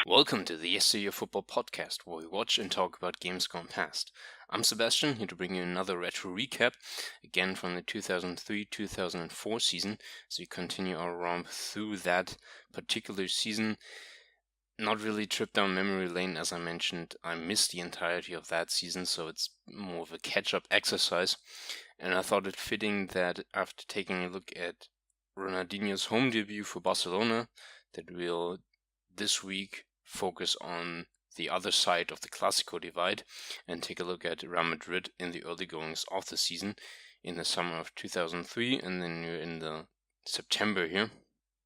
Welcome to the Yesteryear Football Podcast, where we watch and talk about games gone past. I'm Sebastian, here to bring you another retro recap, again from the 2003-2004 season, as we continue our romp through that particular season. Not really trip down memory lane, as I mentioned. I missed the entirety of that season, so it's more of a catch-up exercise. And I thought it fitting that after taking a look at Ronaldinho's home debut for Barcelona, that we'll this week focus on the other side of the Clasico divide and take a look at Real Madrid in the early goings of the season in the summer of 2003, and then you're in the September here.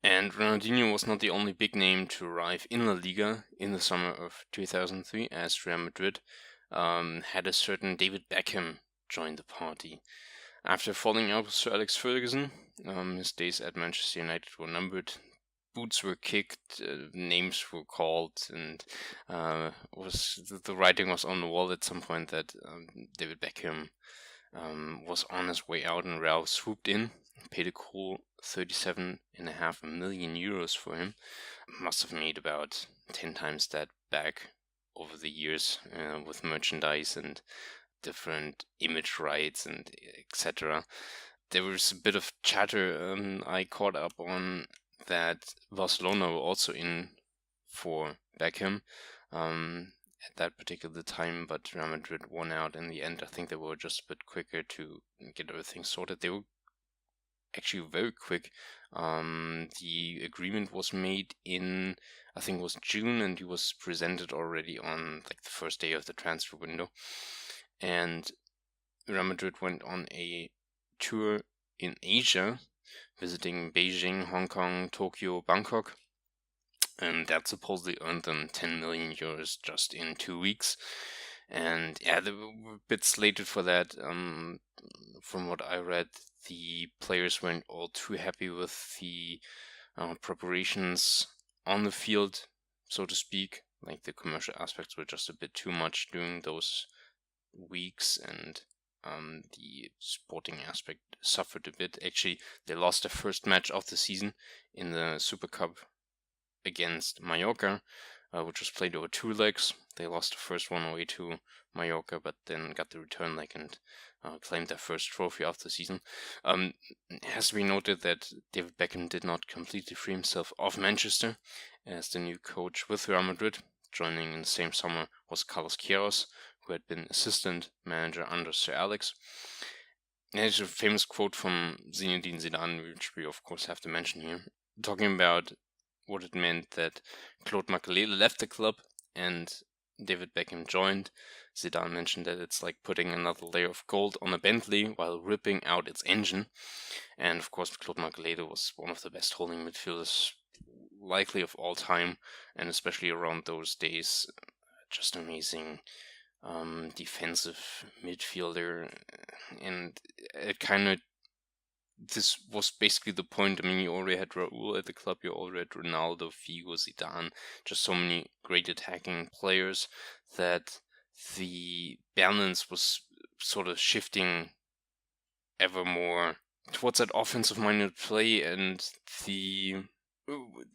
And Ronaldinho was not the only big name to arrive in La Liga in the summer of 2003, as Real Madrid had a certain David Beckham join the party. After falling out with Sir Alex Ferguson, his days at Manchester United were numbered. Boots were kicked, names were called, and the writing was on the wall at some point that David Beckham was on his way out, and Real swooped in, paid a cool 37.5 million euros for him. Must have made about 10 times that back over the years with merchandise and different image rights and etc. There was a bit of chatter I caught up on that Barcelona were also in for Beckham at that particular time, but Real Madrid won out in the end. I think they were just a bit quicker to get everything sorted. They were actually very quick. The agreement was made in, I think it was June, and he was presented already on like the first day of the transfer window. And Real Madrid went on a tour in Asia, visiting Beijing, Hong Kong, Tokyo, Bangkok, and that supposedly earned them 10 million euros just in 2 weeks. And yeah, they were a bit slated for that. From what I read, the players weren't all too happy with the preparations on the field, so to speak. Like the commercial aspects were just a bit too much during those weeks, and the sporting aspect suffered a bit. Actually, they lost their first match of the season in the Super Cup against Mallorca, which was played over 2 legs. They lost the first one away to Mallorca, but then got the return leg and claimed their first trophy of the season. It has to be noted that David Beckham did not completely free himself of Manchester as the new coach with Real Madrid. Joining in the same summer was Carlos Queiroz, who had been assistant manager under Sir Alex. And there's a famous quote from Zinedine Zidane, which we of course have to mention here, talking about what it meant that Claude Makélélé left the club and David Beckham joined. Zidane mentioned that it's like putting another layer of gold on a Bentley while ripping out its engine. And of course, Claude Makélélé was one of the best holding midfielders likely of all time, and especially around those days, just amazing defensive midfielder. And it kind of, this was basically the point. I mean, you already had Raúl at the club, you already had Ronaldo, Figo, Zidane, just so many great attacking players that the balance was sort of shifting ever more towards that offensive-minded play, and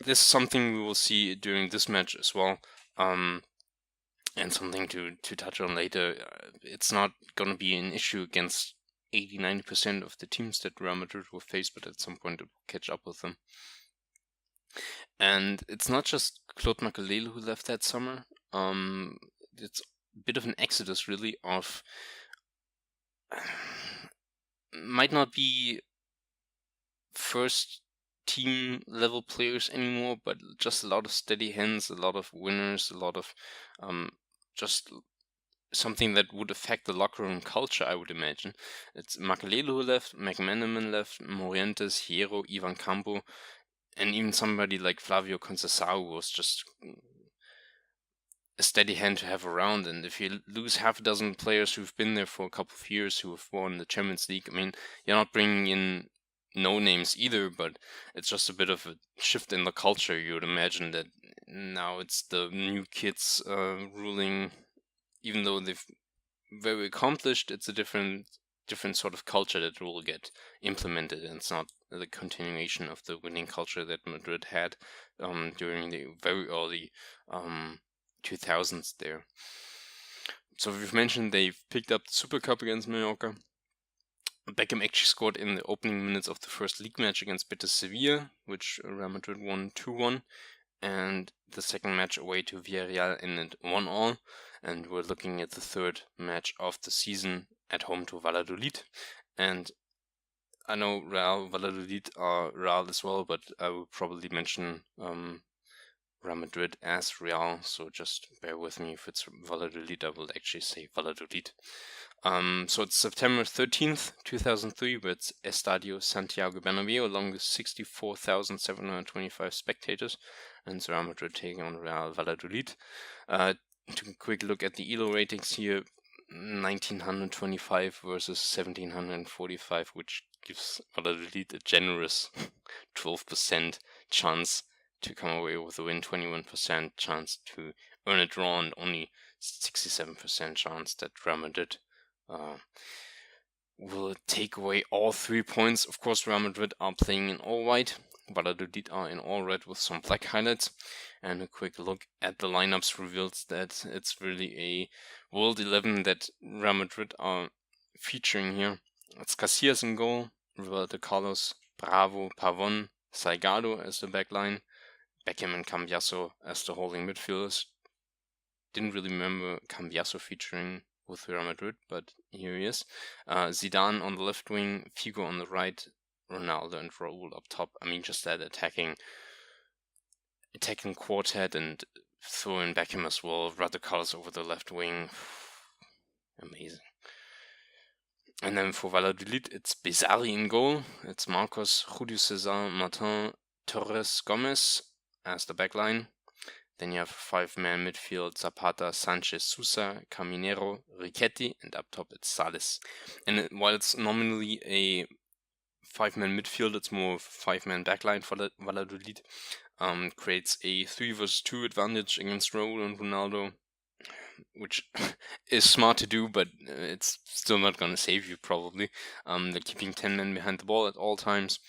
this is something we will see during this match as well, and something to touch on later. It's not going to be an issue against 80-90% of the teams that Real Madrid will face, but at some point it will catch up with them. And it's not just Claude Makélélé who left that summer. It's a bit of an exodus, really, of might not be first team level players anymore, but just a lot of steady hands, a lot of winners, a lot of just something that would affect the locker room culture, I would imagine. It's Makélélé who left, McManaman left, Morientes, Hierro, Ivan Campo, and even somebody like Flavio Conceição was just a steady hand to have around. And if you lose half a dozen players who've been there for a couple of years, who have won the Champions League, I mean, you're not bringing in no names either, but it's just a bit of a shift in the culture. You would imagine that now it's the new kids ruling. Even though they've very accomplished, it's a different different sort of culture that will get implemented, and it's not the continuation of the winning culture that Madrid had during the very early 2000s there. So we've mentioned they've picked up the Super Cup against Mallorca. Beckham actually scored in the opening minutes of the first league match against Betis Sevilla, which Real Madrid won 2-1. And the second match away to Villarreal ended 1-1. And we're looking at the third match of the season at home to Valladolid. And I know Valladolid are Real as well, but I will probably mention Real Madrid as Real, so just bear with me. If it's Valladolid, I will actually say Valladolid. So it's September 13th, 2003, with Estadio Santiago Bernabeu, along with 64,725 spectators, and it's Real Madrid taking on Real Valladolid. To a quick look at the ELO ratings here, 1925 versus 1745, which gives Valladolid a generous 12% chance to come away with a win, 21% chance to earn a draw, and only 67% chance that Real Madrid will take away all 3 points. Of course, Real Madrid are playing in all white, Valladolid are in all red with some black highlights. And a quick look at the lineups reveals that it's really a World 11 that Real Madrid are featuring here. It's Casillas in goal, Roberto Carlos, Bravo, Pavon, Salgado as the backline, Beckham and Cambiaso as the holding midfielders. Didn't really remember Cambiaso featuring with Real Madrid, but here he is. Zidane on the left wing, Figo on the right, Ronaldo and Raúl up top. I mean, just that attacking quartet, and throw in Beckham as well. Roberto Carlos over the left wing. Amazing. And then for Valladolid, it's Bezari in goal. It's Marcos, Julio César, Martin, Torres, Gomez as the backline. Then you have a 5-man midfield: Zapata, Sanchez, Sousa, Caminero, Riquetti, and up top it's Sales. And while it's nominally a 5-man midfield, it's more of a 5-man backline for Valladolid. Creates a 3 versus 2 advantage against Raúl and Ronaldo, which is smart to do, but it's still not going to save you probably. They're keeping 10 men behind the ball at all times,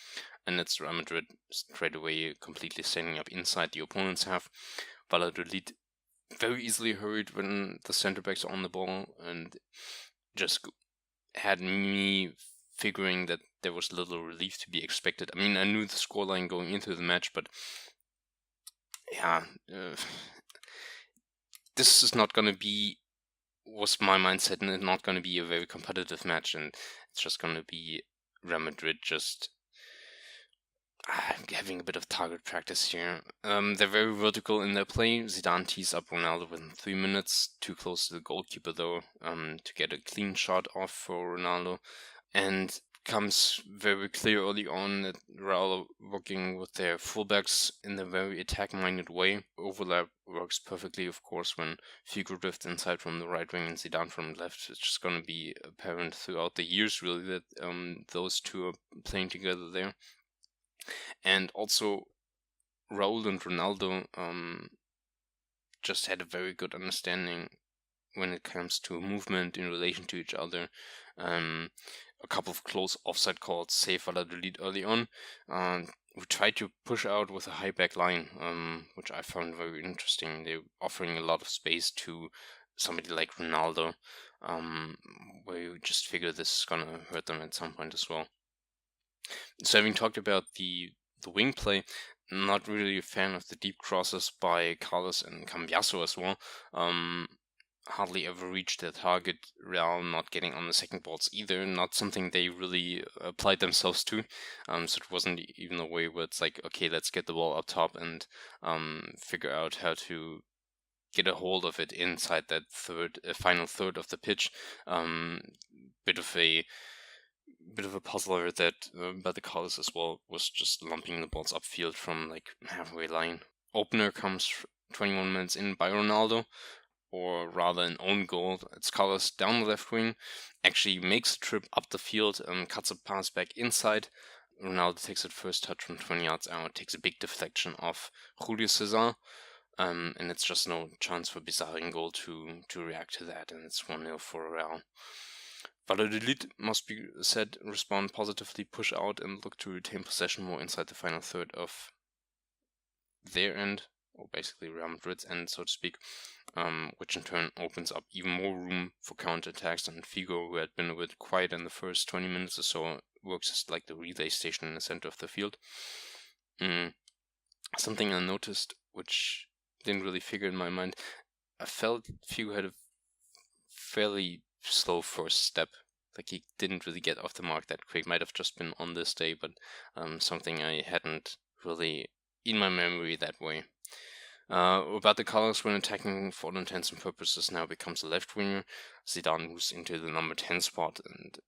and it's Real Madrid straight away completely standing up inside the opponent's half. Valladolid very easily hurried when the center backs are on the ball, and just had me figuring that there was little relief to be expected. I mean, I knew the scoreline going into the match, but yeah, this is not going to be, was my mindset, and it's not going to be a very competitive match, and it's just going to be Real Madrid just having a bit of target practice here. They're very vertical in their play. Zidane tees up Ronaldo within 3 minutes, too close to the goalkeeper though, to get a clean shot off for Ronaldo, and becomes very clear early on that Real are working with their fullbacks in a very attack-minded way. Overlap works perfectly, of course, when Figo drifts inside from the right wing and Zidane from the left. It's just going to be apparent throughout the years, really, that those two are playing together there. And also, Raúl and Ronaldo just had a very good understanding when it comes to movement in relation to each other. A couple of close offside calls saved Valladolid early on. We tried to push out with a high back line, which I found very interesting. They're offering a lot of space to somebody like Ronaldo, where you just figure this is going to hurt them at some point as well. So having talked about the wing play, not really a fan of the deep crosses by Carlos and Cambiaso as well. Hardly ever reached their target. Real not getting on the second balls either. Not something they really applied themselves to. So it wasn't even a way where it's like, okay, let's get the ball up top and figure out how to get a hold of it inside that final third of the pitch. Bit of a puzzler that by the Carlos as well was just lumping the balls upfield from like halfway line. Opener comes 21 minutes in by Ronaldo, or rather an own goal. It's Carlos down the left wing, actually makes a trip up the field, cuts a pass back inside. Ronaldo takes it first touch from 20 yards out, takes a big deflection off Julio César, and it's just no chance for Bezari in goal to react to that, and it's 1-0 for Real. Valladolid, must be said, respond positively, push out, and look to retain possession more inside the final third of their end, or basically Real Madrid's end, so to speak, which in turn opens up even more room for counterattacks. And Figo, who had been a bit quiet in the first 20 minutes or so, works as like the relay station in the center of the field. Something I noticed, which didn't really figure in my mind, I felt Figo had a fairly slow first step. Like he didn't really get off the mark that quick. Might have just been on this day, but something I hadn't really in my memory that way. About the colors, when attacking, for all intents and purposes, now becomes a left winger. Zidane moves into the number 10 spot, and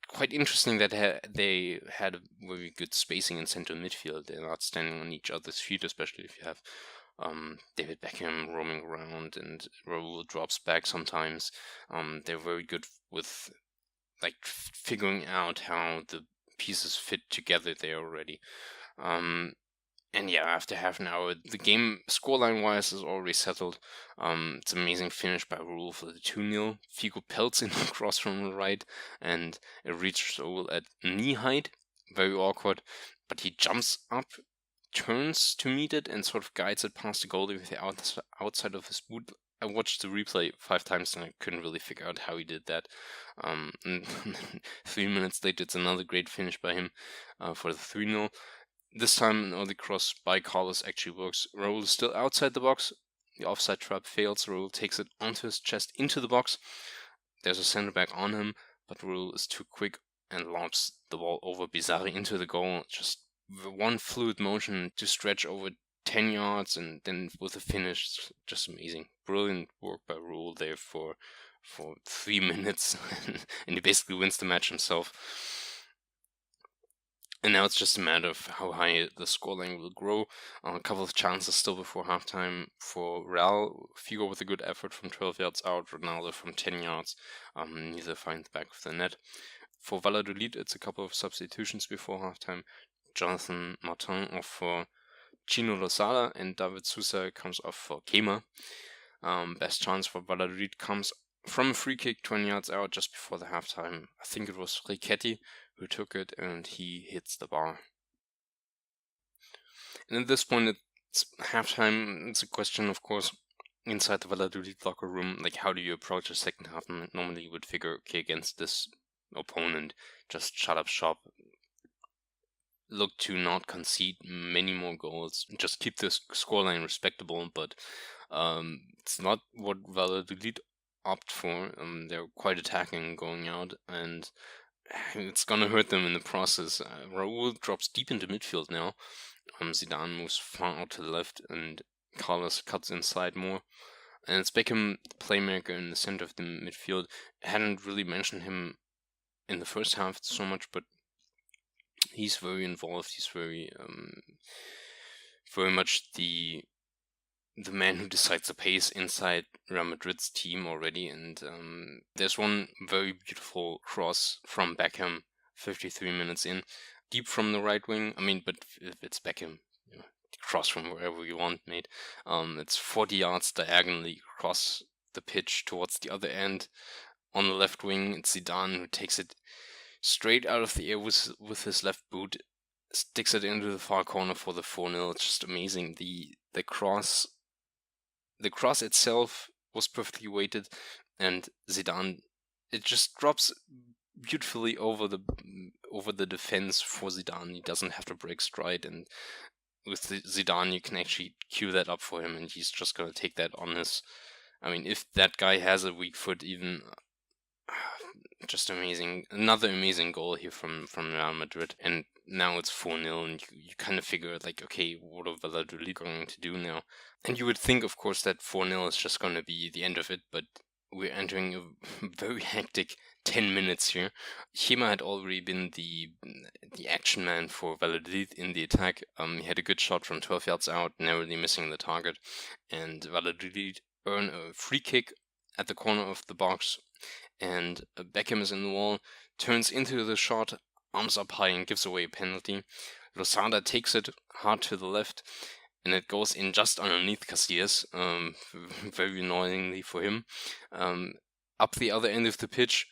quite interesting that they had a very good spacing in center midfield. They're not standing on each other's feet, especially if you have David Beckham roaming around and Raul drops back sometimes. They're very good with like figuring out how the pieces fit together there already. And yeah, after half an hour, the game scoreline-wise is already settled. It's an amazing finish by Raul for the 2-0. Figo pelts in a cross from the right, and it reaches Raul at knee height. Very awkward, but he jumps up, turns to meet it, and sort of guides it past the goalie with the outside of his boot. I watched the replay 5 times and I couldn't really figure out how he did that. And 3 minutes later, it's another great finish by him for the 3-0. This time, an early cross by Carlos actually works. Raul is still outside the box. The offside trap fails. Raul takes it onto his chest into the box. There's a center back on him, but Raul is too quick and lobs the ball over Bizarri into the goal. Just one fluid motion to stretch over 10 yards, and then with a finish, just amazing. Brilliant work by Raul there for 3 minutes, and he basically wins the match himself. And now it's just a matter of how high the scoreline will grow. A couple of chances still before halftime for Real. Figo with a good effort from 12 yards out. Ronaldo from 10 yards. Neither find the back of the net. For Valladolid, it's a couple of substitutions before halftime. Jonathan Martin off for Chino Lozada, and David Sousa comes off for Kema. Best chance for Valladolid comes from a free kick 20 yards out just before the halftime. I think it was Riquetti who took it, and he hits the bar. And at this point, it's halftime. It's a question, of course, inside the Valladolid locker room, like how do you approach the second half? Normally you would figure, okay, against this opponent, just shut up shop, look to not concede many more goals, just keep the scoreline respectable, but it's not what Valladolid opt for. They're quite attacking going out, and it's gonna hurt them in the process. Raul drops deep into midfield now. Zidane moves far out to the left, and Carlos cuts inside more. And it's Beckham, the playmaker in the center of the midfield. I hadn't really mentioned him in the first half so much, but he's very involved. He's very much the man who decides the pace inside Real Madrid's team already. And there's one very beautiful cross from Beckham, 53 minutes in, deep from the right wing. I mean, but if it's Beckham, you know, cross from wherever you want, mate. It's 40 yards diagonally across the pitch towards the other end. On the left wing, it's Zidane who takes it straight out of the air with his left boot, sticks it into the far corner for the 4-0. It's just amazing. The cross itself was perfectly weighted, and Zidane, it just drops beautifully over the defense for Zidane. He doesn't have to break stride, and with Zidane you can actually cue that up for him, and he's just gonna take that on his. I mean, if that guy has a weak foot, even. Just amazing. Another amazing goal here from Real Madrid. And now it's 4-0, and you kind of figure, like, okay, what are Valladolid going to do now? And you would think, of course, that 4-0 is just going to be the end of it, but we're entering a very hectic 10 minutes here. Kema had already been the action man for Valladolid in the attack. He had a good shot from 12 yards out, narrowly missing the target. And Valladolid earn a free kick at the corner of the box. And Beckham is in the wall, turns into the shot, arms up high, and gives away a penalty. Lozada takes it hard to the left, and it goes in just underneath Casillas, very annoyingly for him. Up the other end of the pitch,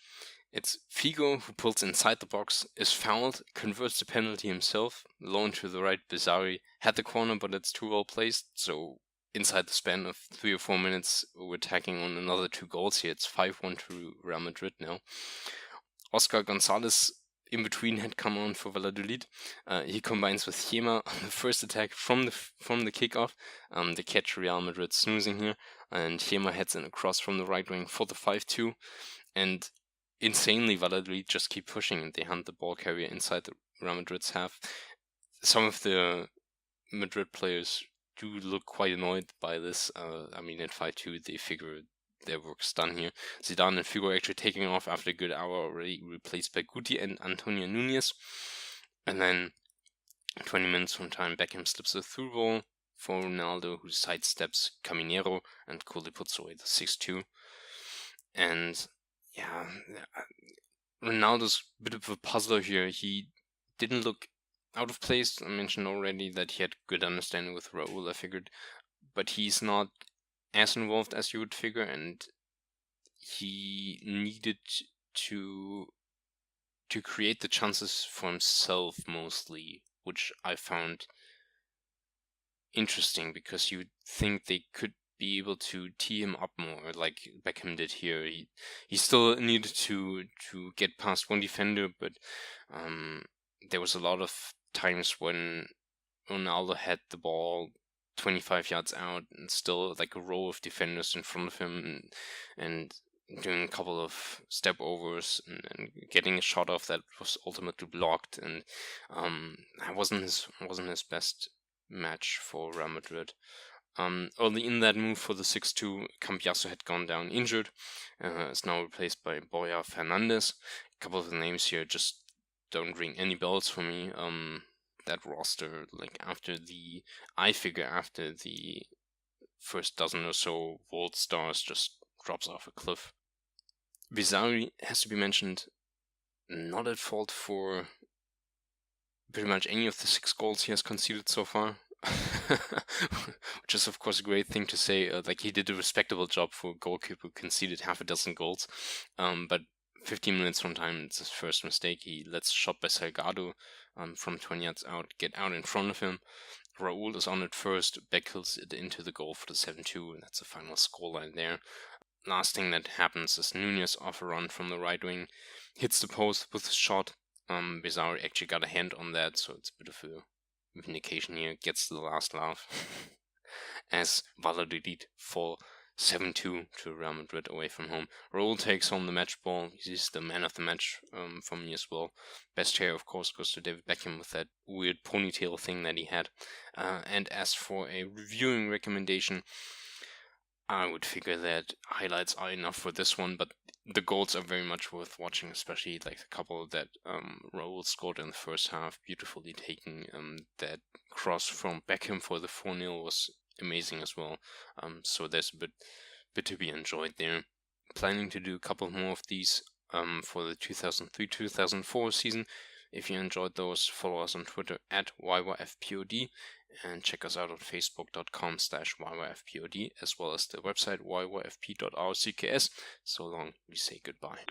it's Figo who pulls inside the box, is fouled, converts the penalty himself. Loan to the right, Bizarri had the corner, but it's too well placed. So inside the span of 3 or 4 minutes, we're tacking on another 2 goals here. It's 5-1 to Real Madrid now. Oscar Gonzalez in between had come on for Valladolid. He combines with Chema on the first attack from the kickoff. They catch Real Madrid snoozing here, and Chema heads in across from the right wing for the 5-2. And insanely, Valladolid just keep pushing, and they hunt the ball carrier inside the Real Madrid's half. Some of the Madrid players do look quite annoyed by this. At 5-2, they figure their work's done here. Zidane and Figo actually taking off after a good hour already, replaced by Guti and Antonio Nunez. And then 20 minutes from time, Beckham slips a through ball for Ronaldo, who sidesteps Caminero and coolly puts away the 6-2. And yeah, Ronaldo's a bit of a puzzler here. He didn't look out of place. I mentioned already that he had good understanding with Raul, I figured. But he's not as involved as you would figure, and he needed to create the chances for himself mostly, which I found interesting, because you'd think they could be able to tee him up more like Beckham did here. He still needed to get past one defender, but there was a lot of times when Ronaldo had the ball 25 yards out and still like a row of defenders in front of him, and doing a couple of step overs and getting a shot off that was ultimately blocked, and that wasn't his best match for Real Madrid. Early in that move for the 6-2, Cambiaso had gone down injured, is now replaced by Boya Fernandez. A couple of the names here just don't ring any bells for me. That roster, after the first dozen or so world stars, just drops off a cliff. Bizarri has to be mentioned, not at fault for pretty much any of the 6 goals he has conceded so far. Which is of course a great thing to say. He did a respectable job for a goalkeeper who conceded half a dozen goals. But 15 minutes from time, it's his first mistake. He lets a shot by Salgado from 20 yards out get out in front of him. Raul is on it first, backhills it into the goal for the 7-2, and that's the final scoreline there. Last thing that happens is Nunez off a run from the right wing, hits the post with a shot. Bizarri actually got a hand on that, so it's a bit of a vindication here, gets the last laugh. As Valladolid fall 7-2 to Real Madrid away from home. Raul takes home the match ball. He's the man of the match for me as well. Best hair, of course, goes to David Beckham with that weird ponytail thing that he had. And as for a reviewing recommendation, I would figure that highlights are enough for this one, but the goals are very much worth watching, especially the couple that Raul scored in the first half, beautifully taken. That cross from Beckham for the 4-0 was amazing as well. So there's a bit to be enjoyed there. Planning to do a couple more of these for the 2003-2004 season. If you enjoyed those, follow us on Twitter at YYFPOD, and check us out on facebook.com/YYFPOD, as well as the website yyfp.rcks. So long, we say goodbye.